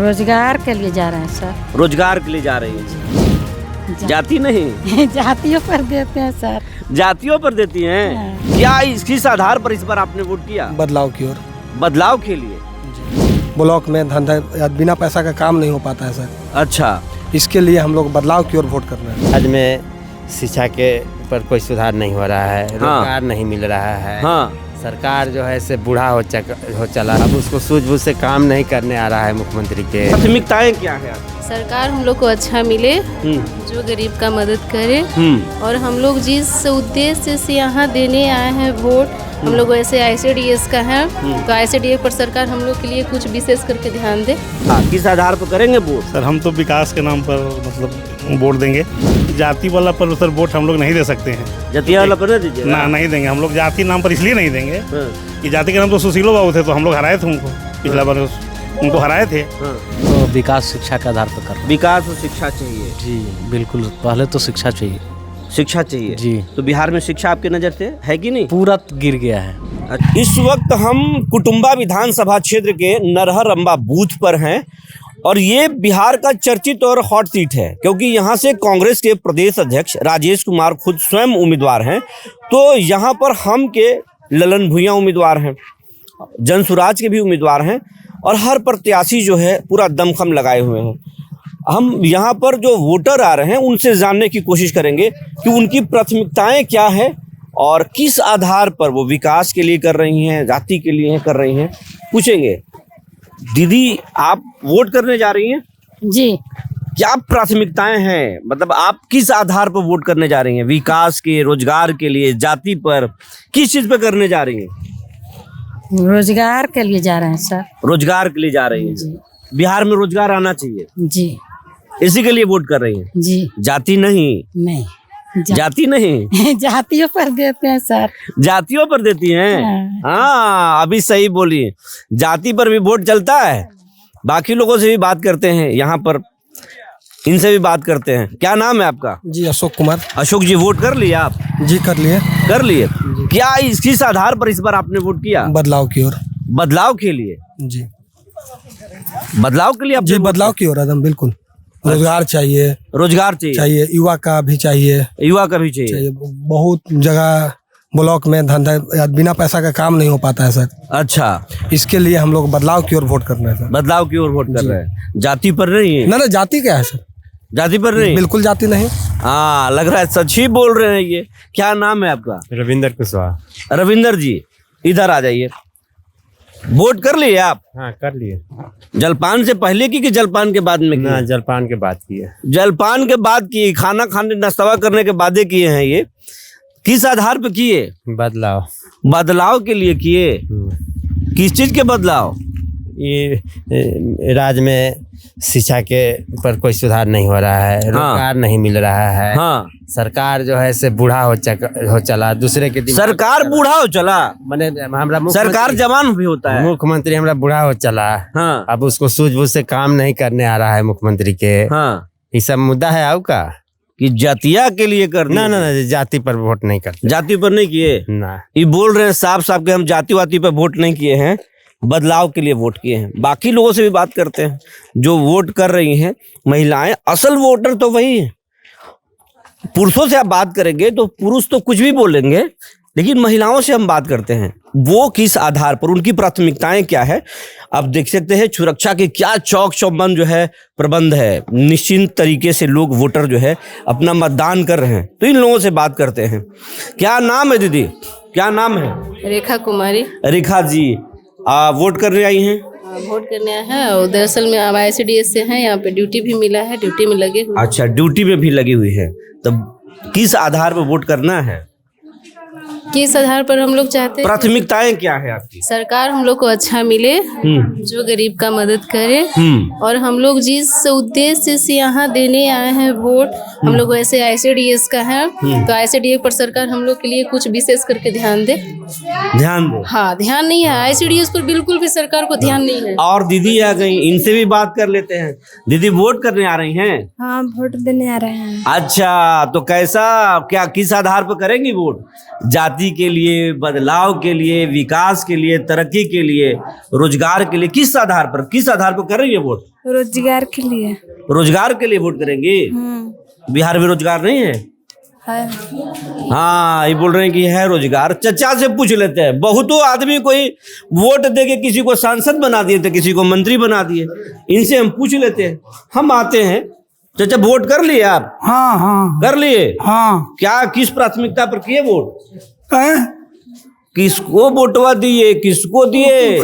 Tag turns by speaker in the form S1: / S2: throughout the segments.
S1: रोजगार के लिए जा रहे हैं सर।
S2: रोजगार के लिए जा रही हैं, जाति नहीं
S1: जातियों पर देते हैं सर।
S2: जातियों पर देती हैं। क्या किस आधार पर इस बार आपने वोट किया?
S3: बदलाव की ओर।
S2: बदलाव के लिए।
S3: ब्लॉक में धंधा बिना पैसा का काम नहीं हो पाता है सर।
S2: अच्छा,
S3: इसके लिए हम लोग बदलाव की ओर वोट कर रहे हैं।
S4: राज्य में शिक्षा के पर कोई सुधार नहीं हो रहा है, रोजगार नहीं मिल रहा है।
S2: हाँ,
S4: सरकार जो है से बूढ़ा हो चला, अब उसको सूझबूझ से काम नहीं करने आ रहा है मुख्यमंत्री के।
S2: प्राथमिकताएं क्या है आपकी?
S5: सरकार हम लोग को अच्छा मिले, जो गरीब का मदद करे, और हम लोग जिस उद्देश्य से यहाँ देने आए हैं वोट, हम लोग वैसे ICDS का है, तो ICDS पर सरकार हम लोग के लिए कुछ विशेष करके ध्यान दे।
S2: किस आधार पर करेंगे वोट?
S6: सर हम तो विकास के नाम पर मतलब वोट देंगे। जाति वाला पर सर वोट हम लोग नहीं दे सकते हैं।
S2: जाति वाला पर नहीं दीजिए
S6: ना, नहीं देंगे हम लोग। जाति नाम पर इसलिए नहीं देंगे कि जाति के नाम तो सुशीलो बाबू थे, तो हम लोग हराए थे उनको, पिछला बार उनको हराए थे।
S7: तो विकास शिक्षा के आधार पर कर।
S2: विकास और शिक्षा चाहिए।
S7: जी बिल्कुल, पहले तो शिक्षा चाहिए।
S2: शिक्षा चाहिए
S7: जी।
S2: तो बिहार में शिक्षा आपके नजर से है कि नहीं?
S7: पूरा गिर गया है।
S2: इस वक्त हम कुटुंबा विधानसभा क्षेत्र के नरहर बूथ पर हैं और ये बिहार का चर्चित और हॉट सीट है, क्योंकि यहाँ से कांग्रेस के प्रदेश अध्यक्ष राजेश कुमार खुद स्वयं उम्मीदवार हैं। तो यहाँ पर हम के ललन भुइयां उम्मीदवार हैं, जनसुराज के भी उम्मीदवार हैं, और हर प्रत्याशी जो है पूरा दमखम लगाए हुए हैं। हम यहाँ पर जो वोटर आ रहे हैं उनसे जानने की कोशिश करेंगे कि उनकी प्राथमिकताएं क्या है और किस आधार पर वो विकास के लिए कर रही हैं, जाति के लिए कर रही हैं। पूछेंगे, दीदी आप वोट करने जा रही हैं?
S1: जी।
S2: क्या प्राथमिकताएं हैं, मतलब आप किस आधार पर वोट करने जा रही हैं? विकास के, रोजगार के लिए, जाति पर, किस चीज पर करने जा रही हैं?
S1: रोजगार के लिए जा रहे हैं सर।
S2: रोजगार के लिए जा रही हैं। बिहार में रोजगार आना चाहिए
S1: जी, इसी
S2: के लिए वोट कर रही हैं।
S1: जी।
S2: जाति नहीं?
S1: नहीं,
S2: जाति नहीं
S1: जातियों पर देते हैं सर।
S2: जातियों पर देती हैं। हाँ, अभी सही बोली। जाति पर भी वोट चलता है। बाकी लोगों से भी बात करते हैं, यहाँ पर इनसे भी बात करते हैं। क्या नाम है आपका?
S3: जी अशोक कुमार।
S2: अशोक जी, वोट कर लिए आप?
S3: जी कर लिए।
S2: कर लिए। क्या किस आधार पर इस बार आपने वोट किया?
S3: बदलाव की ओर।
S2: बदलाव के लिए?
S3: जी।
S2: बदलाव के लिए आप?
S3: जी बदलाव की ओर एकदम बिल्कुल। रोजगार चाहिए।
S2: रोजगार चाहिए।
S3: युवा का भी चाहिए।
S2: युवा का भी चाहिए।
S3: बहुत जगह ब्लॉक में धंधा बिना पैसा का काम नहीं हो पाता है सर।
S2: अच्छा,
S3: इसके लिए हम लोग बदलाव की ओर वोट कर रहे हैं सर।
S2: बदलाव की ओर वोट कर रहे हैं। जाति पर नहीं है?
S3: ना, जाति क्या है सर?
S2: जाति पर नहीं?
S3: बिल्कुल जाति नहीं।
S2: हाँ, लग रहा है सच ही बोल रहे हैं ये। क्या नाम है आपका?
S4: रविंदर कुशवाहा।
S2: रविंदर जी, इधर आ जाइए। वोट कर लिए आप?
S4: हाँ कर लिए।
S2: जलपान से पहले की कि जलपान के बाद में?
S4: ना, जलपान के बाद किए।
S2: जलपान के बाद किए, खाना खाने नाश्ता करने के बाद किए हैं। ये किस आधार पे किए?
S4: बदलाव।
S2: बदलाव के लिए किए। किस चीज के बदलाव?
S4: ये राज्य में शिक्षा के पर कोई सुधार नहीं हो रहा है, रोजगार नहीं मिल रहा है।
S2: हाँ,
S4: सरकार जो है से बूढ़ा हो चला, दूसरे के दिन
S2: सरकार बूढ़ा हो चला।
S4: मैंने हमरा
S2: सरकार जवान भी होता है।
S4: मुख्यमंत्री हमरा बूढ़ा हो चला।
S2: हाँ,
S4: अब उसको सूझबूझ से काम नहीं करने आ रहा है मुख्यमंत्री के।
S2: हाँ,
S4: ये सब मुद्दा है आपका
S2: कि जातिया के लिए कर?
S4: ना, जाति पर वोट नहीं करते।
S2: जाति पर नहीं किए
S4: ना।
S2: ये बोल रहे हैं साफ साफ कि हम जाति वाति पर वोट नहीं किए हैं, बदलाव के लिए वोट किए हैं। बाकी लोगों से भी बात करते हैं जो वोट कर रही हैं, महिलाएं। असल वोटर तो वही है। पुरुषों से आप बात करेंगे तो पुरुष तो कुछ भी बोलेंगे, लेकिन महिलाओं से हम बात करते हैं, वो किस आधार पर, उनकी प्राथमिकताएं क्या है। आप देख सकते हैं सुरक्षा के क्या चौक चौबंद जो है प्रबंध है। निश्चिंत तरीके से लोग वोटर जो है अपना मतदान कर रहे हैं। तो इन लोगों से बात करते हैं। क्या नाम है दीदी? क्या नाम है?
S5: रेखा कुमारी।
S2: रेखा जी, वोट करने आई हैं?
S5: वोट करने आए हैं, और दरअसल में अब ICDS से हैं, यहाँ पे ड्यूटी भी मिला है, ड्यूटी में लगे हुए।
S2: अच्छा, ड्यूटी में भी लगी हुई है। तब किस आधार पर वोट करना है?
S5: किस आधार पर हम लोग चाहते हैं?
S2: प्राथमिकताएं क्या है आपकी?
S5: सरकार हम लोग को अच्छा मिले, जो गरीब का मदद करे, और हम लोग जिस उद्देश्य से यहाँ देने आए हैं वोट, हम लोग वैसे ICDS का है, तो ICDS पर सरकार हम लोग के लिए कुछ विशेष करके ध्यान दे।
S2: ध्यान दो।
S5: हाँ, ध्यान नहीं है ICDS पर, बिल्कुल भी सरकार को ध्यान नहीं है।
S2: और दीदी आ गई, इनसे भी बात कर लेते हैं। दीदी वोट करने आ रही हैं?
S8: हाँ, वोट देने आ रहे हैं।
S2: अच्छा, तो कैसा, क्या किस आधार पर करेंगी वोट? जाति जाति के लिए, बदलाव के लिए, विकास के लिए, तरक्की के लिए, रोजगार के लिए किस आधार पर कर रही है वोट?
S8: रोजगार के लिए।
S2: रोजगार के लिए वोट करेंगी? बिहार में रोजगार नहीं है? हाँ, ये बोल रहे हैं कि है रोजगार। चचा से पूछ लेते हैं। बहुतों आदमी कोई वोट देके किसी को सांसद बना दिए थे, किसी को मंत्री बना दिए। इनसे हम पूछ लेते हैं। हम आते हैं। चाचा वोट कर लिए आप?
S3: हाँ हाँ
S2: कर लिए?
S3: हाँ।
S2: क्या किस प्राथमिकता पर किए वोट? किसको वोटवा दिए, किसको दिए?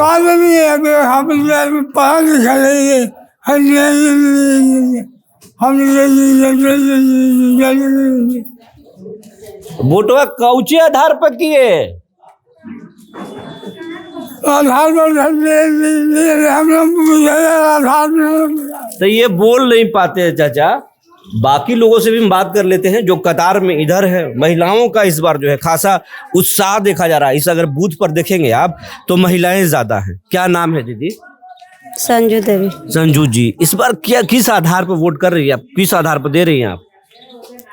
S2: वोटवा कौचे आधार पर किए?
S3: आधार
S2: तो ये बोल नहीं पाते हैं चाचा। बाकी लोगों से भी हम बात कर लेते हैं जो कतार में इधर है। महिलाओं का इस बार जो है खासा उत्साह देखा जा रहा है। इस अगर बूथ पर देखेंगे आप तो महिलाएं ज्यादा हैं। क्या नाम है दीदी?
S8: संजू देवी।
S2: संजू जी, इस बार क्या किस आधार पर वोट कर रही है आप? किस आधार पर दे रही हैं आप?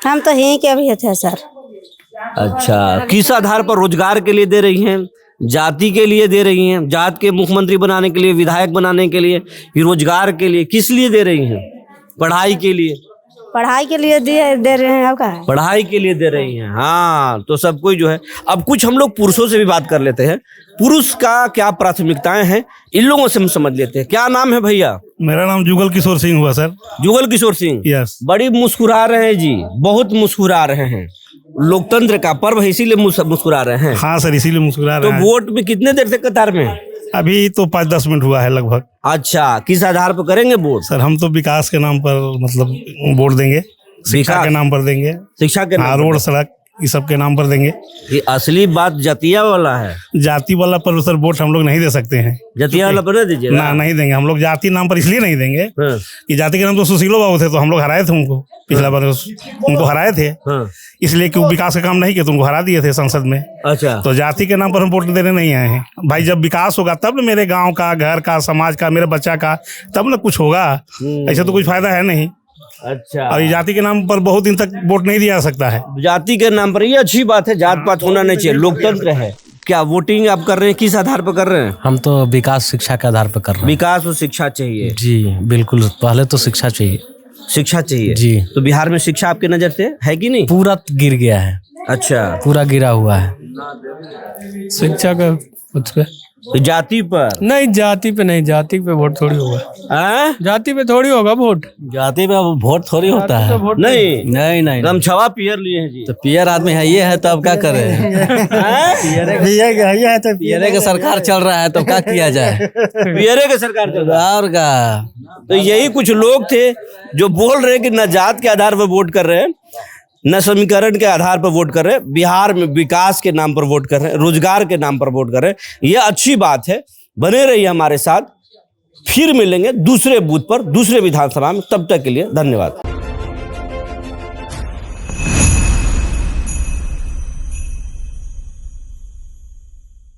S8: हम तो यहीं के भी थे सर।
S2: अच्छा, किस आधार पर? रोजगार के लिए दे रही हैं, जाति के लिए दे रही हैं, जात के मुख्यमंत्री बनाने के लिए, विधायक बनाने के लिए, रोजगार के लिए, किस लिए दे रही हैं? पढ़ाई के लिए?
S8: पढ़ाई के लिए दे रहे हैं। आपका
S2: पढ़ाई के लिए दे रही हैं। हाँ, तो सब कोई जो है। अब कुछ हम लोग पुरुषों से भी बात कर लेते हैं। पुरुष का क्या प्राथमिकताएं हैं इन लोगों से हम समझ लेते हैं। क्या नाम है भैया?
S6: मेरा नाम जुगल किशोर सिंह हुआ सर।
S2: जुगल किशोर सिंह।
S6: यस।
S2: बड़ी मुस्कुरा रहे हैं जी, बहुत मुस्कुरा रहे हैं। लोकतंत्र का पर्व है इसीलिए मुस्कुरा रहे हैं।
S6: हाँ सर, इसीलिए मुस्कुरा रहे
S2: तो
S6: हैं।
S2: वोट में कितने देर से कतार में?
S6: अभी तो 5-10 मिनट हुआ है लगभग।
S2: अच्छा, किस आधार पर करेंगे वोट?
S6: सर हम तो विकास के नाम पर मतलब वोट देंगे, शिक्षा के नाम पर देंगे,
S2: शिक्षा के नाम
S6: रोड सड़क ये सब के नाम पर देंगे।
S2: ये असली बात जतिया वाला है।
S6: जाति वाला पर सर वोट हम लोग नहीं दे सकते हैं।
S2: जतिया वाला पर नहीं दीजिएगा?
S6: ना, नहीं देंगे हम लोग। जाति नाम पर इसलिए नहीं देंगे कि जाति के नाम तो सुशीलो बाबू थे, तो हम लोग हराए थे उनको। पिछला बार उनको हराए थे इसलिए कि वो विकास का काम नहीं किया तो उनको हरा दिए थे संसद में।
S2: अच्छा,
S6: तो जाति के नाम पर हम वोट देने नहीं आए हैं भाई। जब विकास होगा तब न मेरे गाँव का, घर का, समाज का, मेरे बच्चा का, तब न कुछ होगा। ऐसे तो कुछ फायदा है नहीं।
S2: अच्छा,
S6: और जाति के नाम पर बहुत दिन तक वोट नहीं दिया जा सकता है।
S2: जाति के नाम पर ये अच्छी बात है। जात पात होना नहीं चाहिए, लोकतंत्र है। क्या वोटिंग आप कर रहे हैं? किस आधार पर कर रहे हैं?
S7: हम तो विकास शिक्षा के आधार पर कर रहे हैं।
S2: विकास और शिक्षा चाहिए
S7: जी बिल्कुल। पहले तो शिक्षा चाहिए।
S2: शिक्षा चाहिए
S7: जी।
S2: तो बिहार में शिक्षा आपके नजर से है कि नहीं?
S7: पूरा गिर गया है।
S2: अच्छा,
S7: पूरा गिरा हुआ है
S9: शिक्षा का कुछ पे
S2: तो जाति पर
S9: नहीं, जाति पे नहीं, जाति पे वोट थोड़ी होगा। जाति पे थोड़ी होगा वोट।
S7: जाति पे वोट थोड़ी होता है।
S2: नहीं
S7: नहीं नहीं,
S2: गमछवा पियर लिए हैं जी।
S7: तो पियर आदमी है ये है तो अब क्या करें? पियरे का सरकार चल रहा है तो क्या किया जाए?
S2: पियरे के सरकार चल रहा है।
S7: और का
S2: तो यही कुछ लोग थे जो बोल रहे हैं कि न जात के आधार पर वोट कर रहे हैं, न समीकरण के आधार पर वोट कर रहे हैं। बिहार में विकास के नाम पर वोट कर रहे हैं, रोजगार के नाम पर वोट कर रहे हैं। यह अच्छी बात है। बने रहिए हमारे साथ। फिर मिलेंगे दूसरे बूथ पर, दूसरे विधानसभा में। तब तक के लिए धन्यवाद।